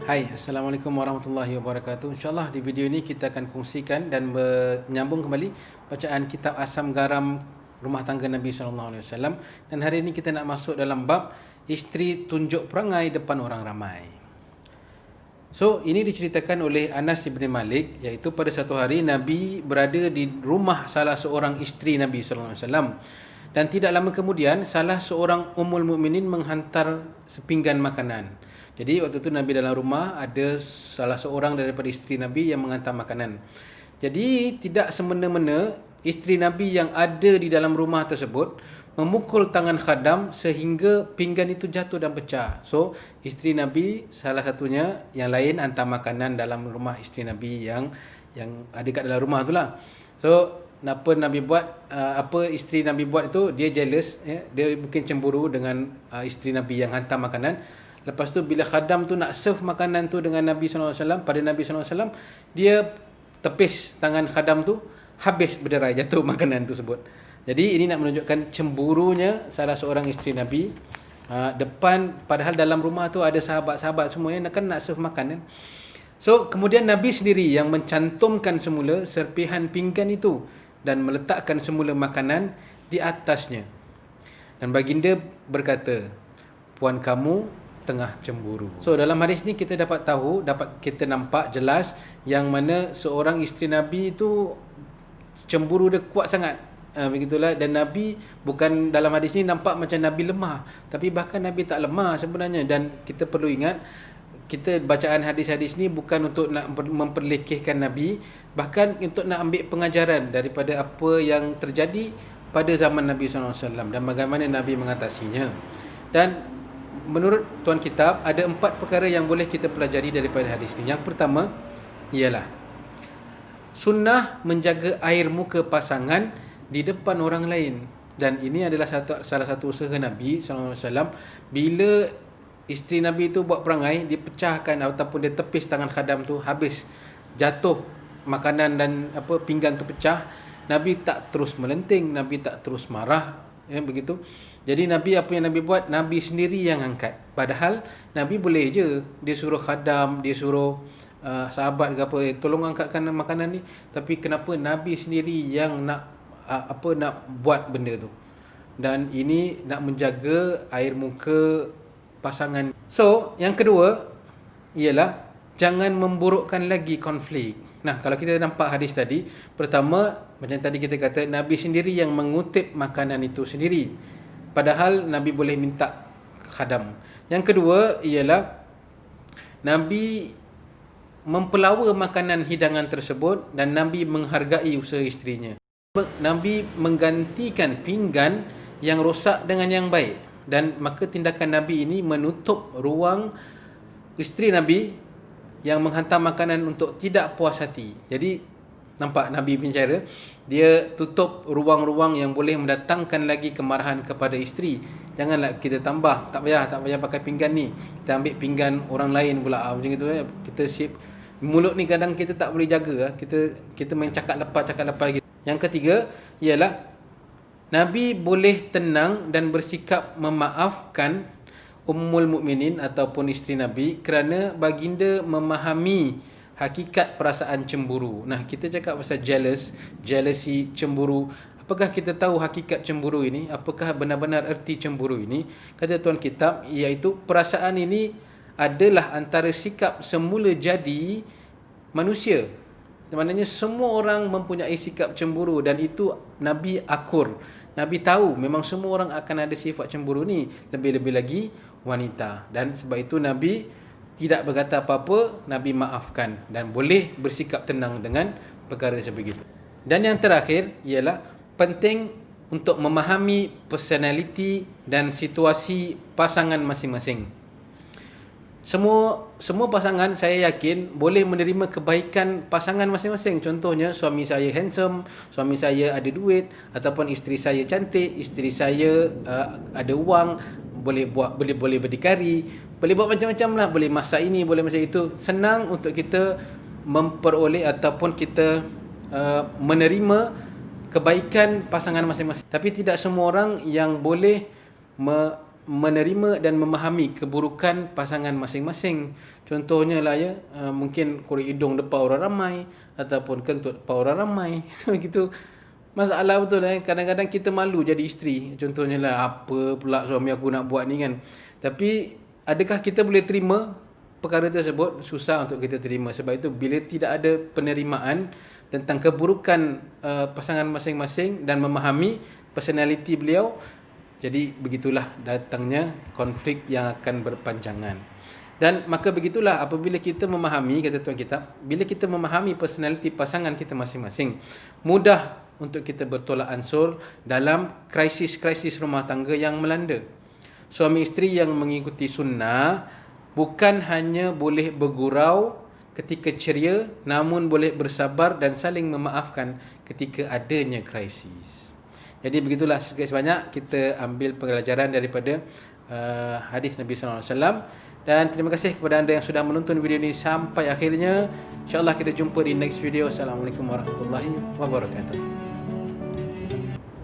Hai, Assalamualaikum warahmatullahi wabarakatuh. InsyaAllah di video ini kita akan kongsikan dan menyambung kembali bacaan kitab Asam Garam Rumah Tangga Nabi SAW. Dan hari ini kita nak masuk dalam bab isteri tunjuk perangai depan orang ramai. So, ini diceritakan oleh Anas bin Malik, iaitu pada satu hari Nabi berada di rumah salah seorang isteri Nabi SAW. Dan tidak lama kemudian salah seorang Ummul Mukminin menghantar sepinggan makanan. Jadi waktu itu Nabi dalam rumah, ada salah seorang daripada isteri Nabi yang menghantar makanan. Jadi tidak semena-mena isteri Nabi yang ada di dalam rumah tersebut memukul tangan khadam sehingga pinggan itu jatuh dan pecah. So isteri Nabi salah satunya, yang lain hantar makanan dalam rumah isteri Nabi yang ada kat dalam rumah itulah. So apa Nabi buat, apa isteri Nabi buat itu, dia jealous, ya? Dia mungkin cemburu dengan isteri Nabi yang hantar makanan. Lepas tu bila khadam tu nak serve makanan tu dengan Nabi SAW, pada Nabi SAW, dia tepis tangan khadam tu, habis berderai, jatuh makanan tersebut. Jadi ini nak menunjukkan cemburunya salah seorang isteri Nabi depan, padahal dalam rumah tu ada sahabat-sahabat semua yang nak serve makanan. So kemudian Nabi sendiri yang mencantumkan semula serpihan pinggan itu dan meletakkan semula makanan di atasnya. Dan baginda berkata, "Puan kamu tengah cemburu." So dalam hadis ni kita dapat kita nampak jelas yang mana seorang isteri Nabi itu cemburu dia kuat sangat. Begitulah. Dan Nabi bukan, dalam hadis ni nampak macam Nabi lemah, tapi bahkan Nabi tak lemah sebenarnya. Dan kita perlu ingat, kita bacaan hadis-hadis ni bukan untuk nak memperlekehkan Nabi, bahkan untuk nak ambil pengajaran daripada apa yang terjadi pada zaman Nabi SAW dan bagaimana Nabi mengatasinya. Dan menurut tuan kitab, ada 4 perkara yang boleh kita pelajari daripada hadis ni. Yang pertama ialah sunnah menjaga air muka pasangan di depan orang lain. Dan ini adalah salah satu usaha Nabi SAW. Bila isteri Nabi tu buat perangai, dia pecahkan ataupun dia tepis tangan khadam tu, habis jatuh makanan dan pinggan tu pecah, Nabi tak terus melenting, Nabi tak terus marah, ya, begitu. Jadi Nabi, apa yang Nabi buat, Nabi sendiri yang angkat. Padahal Nabi boleh je dia suruh khadam, dia suruh sahabat ke apa, tolong angkatkan makanan ni. Tapi kenapa Nabi sendiri yang nak buat benda tu? Dan ini nak menjaga air muka pasangan. So yang kedua ialah jangan memburukkan lagi konflik. Nah, kalau kita nampak hadis tadi, pertama macam tadi kita kata, Nabi sendiri yang mengutip makanan itu sendiri, padahal Nabi boleh minta khadam. Yang kedua ialah Nabi mempelawa makanan hidangan tersebut dan Nabi menghargai usaha isterinya. Nabi menggantikan pinggan yang rosak dengan yang baik, dan maka tindakan Nabi ini menutup ruang isteri Nabi yang menghantar makanan untuk tidak puas hati. Jadi nampak Nabi punya cara, dia tutup ruang-ruang yang boleh mendatangkan lagi kemarahan kepada isteri. Janganlah kita tambah, tak payah pakai pinggan ni, kita ambil pinggan orang lain pula, macam itu. Kita sip mulut ni kadang kita tak boleh jaga, kita main cakap lepas gitu. Yang ketiga ialah Nabi boleh tenang dan bersikap memaafkan Ummul Mukminin ataupun isteri Nabi kerana baginda memahami hakikat perasaan cemburu. Nah, kita cakap pasal jealousy, cemburu. Apakah kita tahu hakikat cemburu ini? Apakah benar-benar erti cemburu ini? Kata tuan kitab, iaitu perasaan ini adalah antara sikap semula jadi manusia. Maknanya semua orang mempunyai sikap cemburu, dan itu Nabi akur. Nabi tahu memang semua orang akan ada sifat cemburu ni, lebih-lebih lagi wanita. Dan sebab itu Nabi tidak berkata apa-apa, Nabi maafkan dan boleh bersikap tenang dengan perkara sebegitu. Dan yang terakhir ialah penting untuk memahami personality dan situasi pasangan masing-masing. Semua pasangan, saya yakin, boleh menerima kebaikan pasangan masing-masing. Contohnya, suami saya handsome, suami saya ada duit, ataupun isteri saya cantik, isteri saya ada wang, boleh berdikari, boleh buat macam-macam lah, boleh masak ini, boleh macam itu. Senang untuk kita memperoleh ataupun kita menerima kebaikan pasangan masing-masing. Tapi tidak semua orang yang boleh menerima dan memahami keburukan pasangan masing-masing. Contohnya lah ya, mungkin korek hidung depan orang ramai ataupun kentut depan orang ramai. Gitu. Masalah betul kadang-kadang kita malu jadi isteri. Contohnya lah, apa pula suami aku nak buat ni kan. Tapi adakah kita boleh terima perkara tersebut? Susah untuk kita terima. Sebab itu bila tidak ada penerimaan tentang keburukan pasangan masing-masing dan memahami personality beliau, jadi begitulah datangnya konflik yang akan berpanjangan. Dan maka begitulah apabila kita memahami, kata tuan kitab, bila kita memahami personality pasangan kita masing-masing, mudah untuk kita bertolak ansur dalam krisis-krisis rumah tangga yang melanda. Suami isteri yang mengikuti sunnah bukan hanya boleh bergurau ketika ceria, namun boleh bersabar dan saling memaafkan ketika adanya krisis. Jadi begitulah sedikit sebanyak kita ambil pelajaran daripada hadis Nabi SAW. Dan terima kasih kepada anda yang sudah menonton video ini sampai akhirnya. InsyaAllah kita jumpa di next video. Assalamualaikum warahmatullahi wabarakatuh.